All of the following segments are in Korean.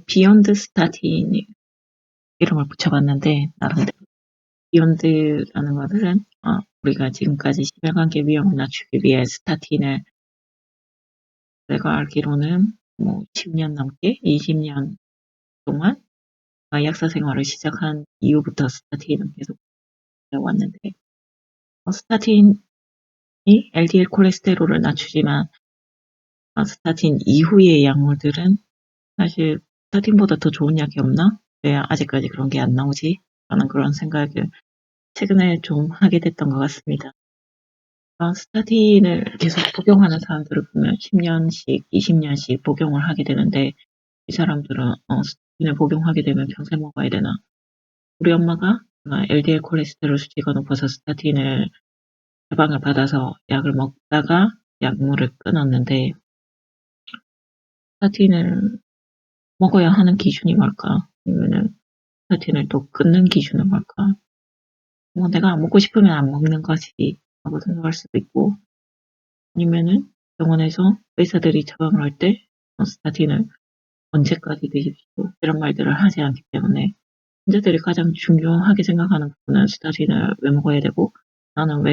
비욘드 스타틴 이름을 붙여봤는데 나름대로 비욘드라는 것은 우리가 지금까지 심혈관계 위험을 낮추기 위해 스타틴을 내가 알기로는 뭐 10년 넘게 20년 동안 약사 생활을 시작한 이후부터 스타틴은 계속 해왔는데 스타틴이 LDL 콜레스테롤을 낮추지만 스타틴 이후의 약물들은 사실 스타틴보다 더 좋은 약이 없나? 왜 아직까지 그런 게 안 나오지? 라는 그런 생각을 최근에 좀 하게 됐던 것 같습니다. 스타틴을 계속 복용하는 사람들을 보면 10년씩, 20년씩 복용을 하게 되는데 이 사람들은 스타틴을 복용하게 되면 평생 먹어야 되나? 우리 엄마가 LDL 콜레스테롤 수치가 높아서 스타틴을 처방을 받아서 약을 먹다가 약물을 끊었는데 스타틴을 먹어야 하는 기준이 뭘까? 아니면은 스타틴을 또 끊는 기준은 뭘까? 뭐 내가 안 먹고 싶으면 안 먹는 거지 라고 생각할 수도 있고 아니면은 병원에서 의사들이 처방을 할 때 스타틴을 언제까지 드십시오 이런 말들을 하지 않기 때문에 환자들이 가장 중요하게 생각하는 부분은 스타틴을 왜 먹어야 되고 나는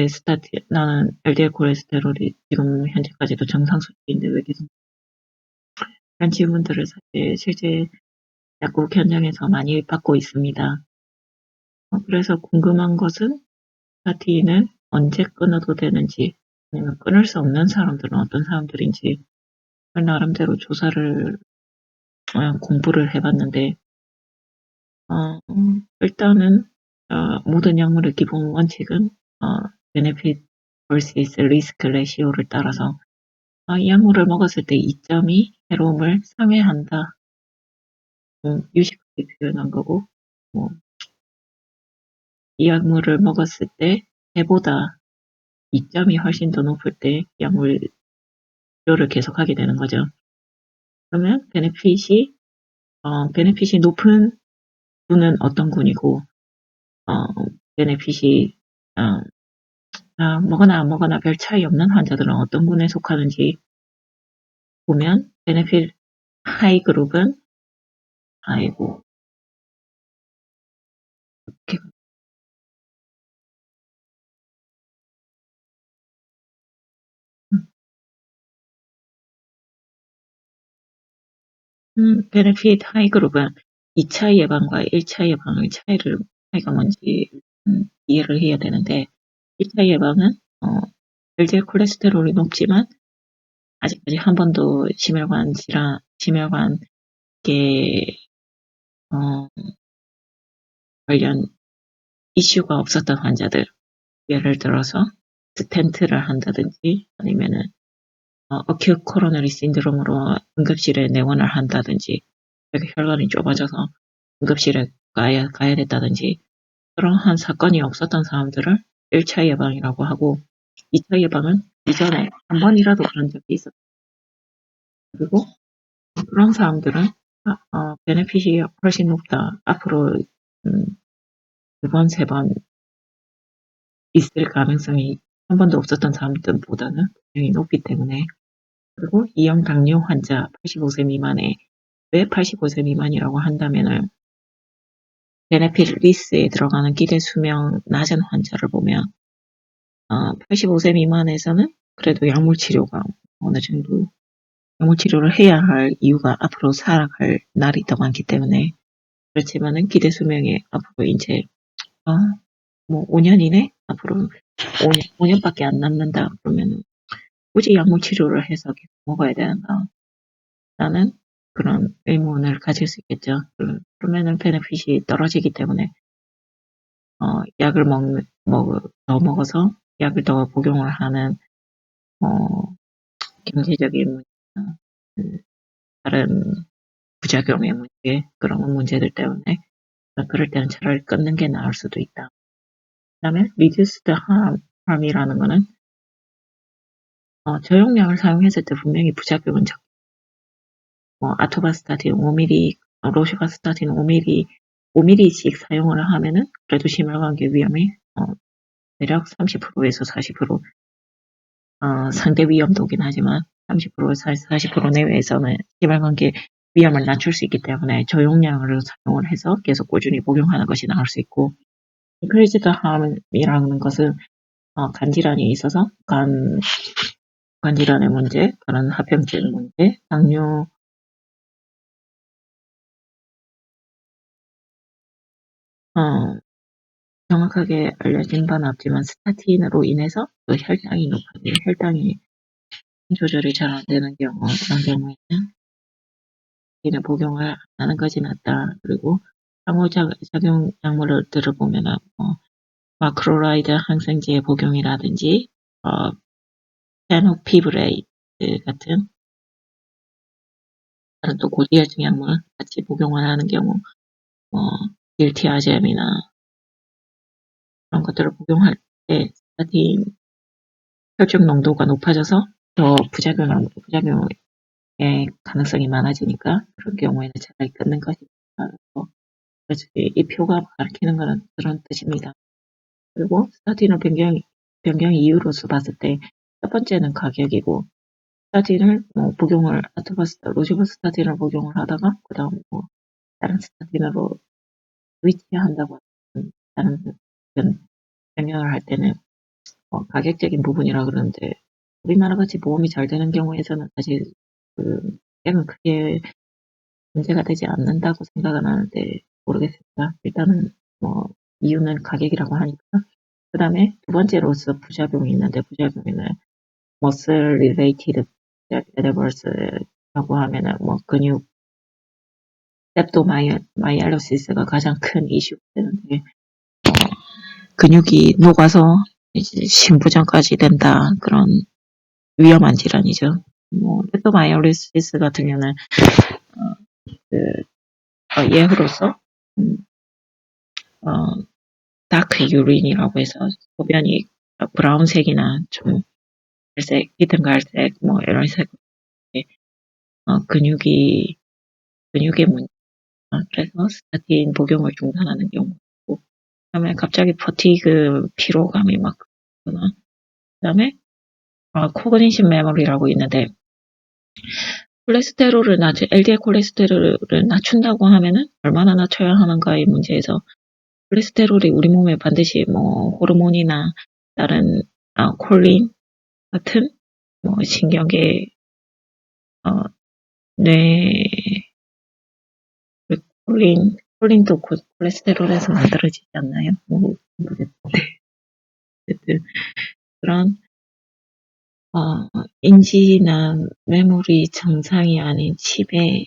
LDL 콜레스테롤이 지금 현재까지도 정상 수치인데 왜 계속 이런 질문들을 사실 실제 약국 현장에서 많이 받고 있습니다. 그래서 궁금한 것은 스타틴을 언제 끊어도 되는지 아니면 끊을 수 없는 사람들은 어떤 사람들인지 나름대로 조사를 공부를 해봤는데 일단은 모든 약물의 기본 원칙은 benefit vs risk ratio를 따라서 이 약물을 먹었을 때 이점이 해로움을 상회한다. 유식하게 표현한 거고 이 약물을 먹었을 때 해보다 이점이 훨씬 더 높을 때 약물 치료를 계속하게 되는 거죠. 그러면 베네핏이 높은 군은 어떤 군이고 베네핏이 먹거나 안 먹거나 별 차이 없는 환자들은 어떤 군에 속하는지 보면 베네핏 하이 그룹은 아이고 이렇게 베네핏 하이 그룹은 2차 예방과 1차 예방의 차이가 뭔지 이해를 해야 되는데 1차 예방은 LDL 콜레스테롤이 높지만 아직까지 한 번도 심혈관계 관련 이슈가 없었던 환자들, 예를 들어서 스텐트를 한다든지 아니면은 어큐 코로너리 신드롬으로 응급실에 내원을 한다든지 이렇게 혈관이 좁아져서 응급실에 가야 됐다든지 그러한 사건이 없었던 사람들을 1차 예방이라고 하고 2차 예방은 이전에 한 번이라도 그런 적이 있었고 그리고 그런 사람들은 베네핏이 훨씬 높다. 앞으로 두 번, 세 번 있을 가능성이 한 번도 없었던 사람들보다는 굉장히 높기 때문에 그리고 이형 당뇨 환자 85세 미만에 왜 85세 미만이라고 한다면은 베네핏 리스트에 들어가는 기대 수명 낮은 환자를 보면 85세 미만에서는 그래도 약물 치료가 어느 정도 약물 치료를 해야 할 이유가 앞으로 살아갈 날이 더 많기 때문에 그렇지만은 기대 수명이 앞으로 이제 뭐 5년 이내 앞으로 5년밖에 안 남는다 그러면은 굳이 약물 치료를 해서 계속 먹어야 되는가 라는 그런 의문을 가질 수 있겠죠. 그러면은 베네핏이 떨어지기 때문에 약을 더 먹어서 약을 더 복용을 하는 경제적인 문제나 다른 부작용의 문제 그런 문제들 때문에 그럴 때는 차라리 끊는 게 나을 수도 있다. 그다음에 reduced harm이라는 거는 저용량을 사용했을 때 분명히 부작용은 아토바스타틴 5mg, 로슈바스타틴 5mg씩 사용을 하면은 그래도 심혈관계 위험이 대략 30%에서 40% 상대 위험도긴 하지만 30%에서 40% 내외에서는 심혈관계 위험을 낮출 수 있기 때문에 저용량으로 사용을 해서 계속 꾸준히 복용하는 것이 나을 수 있고, 인크리즈드 함이라는 것은 간 질환이 있어서 간 질환의 문제, 그런 합병증 문제, 당뇨, 정확하게 알려진 바는 없지만 스타틴으로 인해서 또 혈당이 높아지고 혈당이 조절이 잘 안 되는 경우, 그런 경우에는 스타틴을 복용을 안 하는 것이 낫다. 그리고 상호작용 약물을 들어보면은 마크로라이드 항생제의 복용이라든지 페노피브레이드 같은 다른 또 고지혈증 약물 같이 복용을 하는 경우, 뭐 딜티아젬이나 그런 것들을 복용할 때 스타틴 혈중 농도가 높아져서 더 부작용의 가능성이 많아지니까 그런 경우에는 차라리 끊는 것이 좋다. 그래서 이 표가 가리키는 것은 그런 뜻입니다. 그리고 스타틴을 변경 이유로서 봤을 때 첫 번째는 가격이고, 스타틴을 복용을 로지부스타틴을 복용을 하다가 그다음 다른 스타틴으로 스위치한다고 하는 다른 변경을 할 때는 가격적인 부분이라 그러는데, 우리나라 같이 보험이 잘 되는 경우에서는 사실 가격은 크게 문제가 되지 않는다고 생각은 하는데 모르겠습니다. 일단은 이유는 가격이라고 하니까. 그 다음에 두 번째로서 부작용이 있는데, 부작용에는 머슬 리레이티드 에더버스라고 하면은 근육 렙도마이알로시스가 가장 큰 이슈가 되는데, 근육이 녹아서 이제 심부전까지 된다. 그런 위험한 질환이죠. 렙도마이알로시스 같은 경우는 예후로서 다크 유린이라고 해서 소변이 브라운색이나 좀 갈색, 짙은 갈색, 이런 색, 근육의 문제. 그래서 스타틴 복용을 중단하는 경우고, 그다음에 갑자기 퍼티그 피로감이 막 거나, 그다음에 코그니션 메모리라고 있는데, LDL 콜레스테롤을 낮춘다고 하면은 얼마나 낮춰야 하는가의 문제에서, 콜레스테롤이 우리 몸에 반드시 호르몬이나 다른 콜린 같은 신경계 뇌 콜린도 콜레스테롤에서 만들어지지 않나요? 모르겠는데 어쨌든 그런 인지나 메모리 정상이 아닌 치매,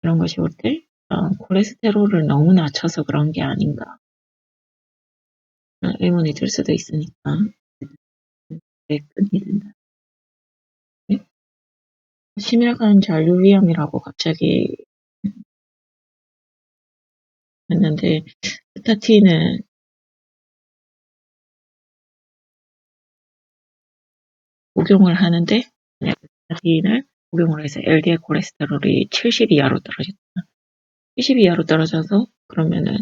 그런 것이 올 때 콜레스테롤을 너무 낮춰서 그런 게 아닌가 의문이 들 수도 있으니까 왜 끊게 된다. 네? 심혈관 전류위험이라고 갑자기 했는데, 스타틴은 복용을 하는데, 만약 스타틴을 복용을 해서 LDL 콜레스테롤이 70 이하로 떨어졌다. 70 이하로 떨어져서 그러면은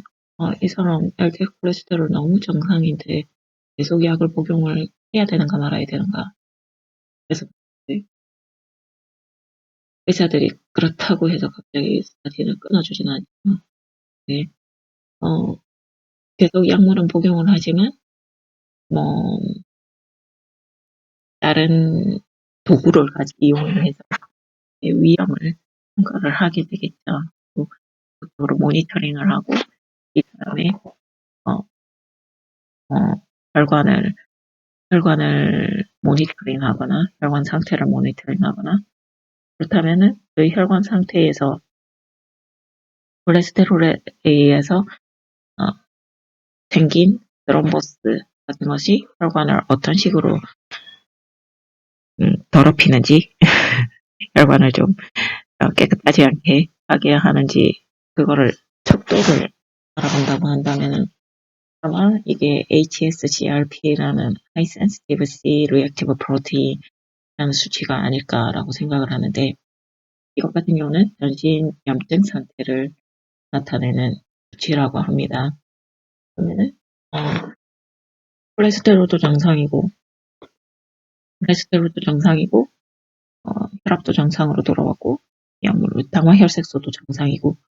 이 사람 LDL 콜레스테롤 너무 정상인데 계속 약을 복용을 해야 되는가 말아야 되는가. 그래서 의사들이 그렇다고 해서 갑자기 스타틴을 끊어주진 않지만, 네. 계속 약물은 복용을 하지만 뭐 다른 도구를 이용을 해서 위험을 평가를 하게 되겠죠. 또 그쪽으로 모니터링을 하고, 이 사람의 어, 혈관을 모니터링하거나 혈관 상태를 모니터링하거나, 그렇다면은 그 혈관 상태에서 콜레스테롤에 의해서 생긴 트롬보스 같은 것이 혈관을 어떤 식으로 더럽히는지 혈관을 좀 깨끗하지 않게 하게 하는지, 그거를 척도를 알아본다고 한다면은 아마 이게 HSCRP라는 High Sensitive C Reactive Protein이라는 수치가 아닐까라고 생각을 하는데, 이것 같은 경우는 전신 염증 상태를 나타내는 수치라고 합니다. 그러면은 콜레스테롤도 정상이고 혈압도 정상으로 돌아왔고, 약물로 당화혈색소도 정상이고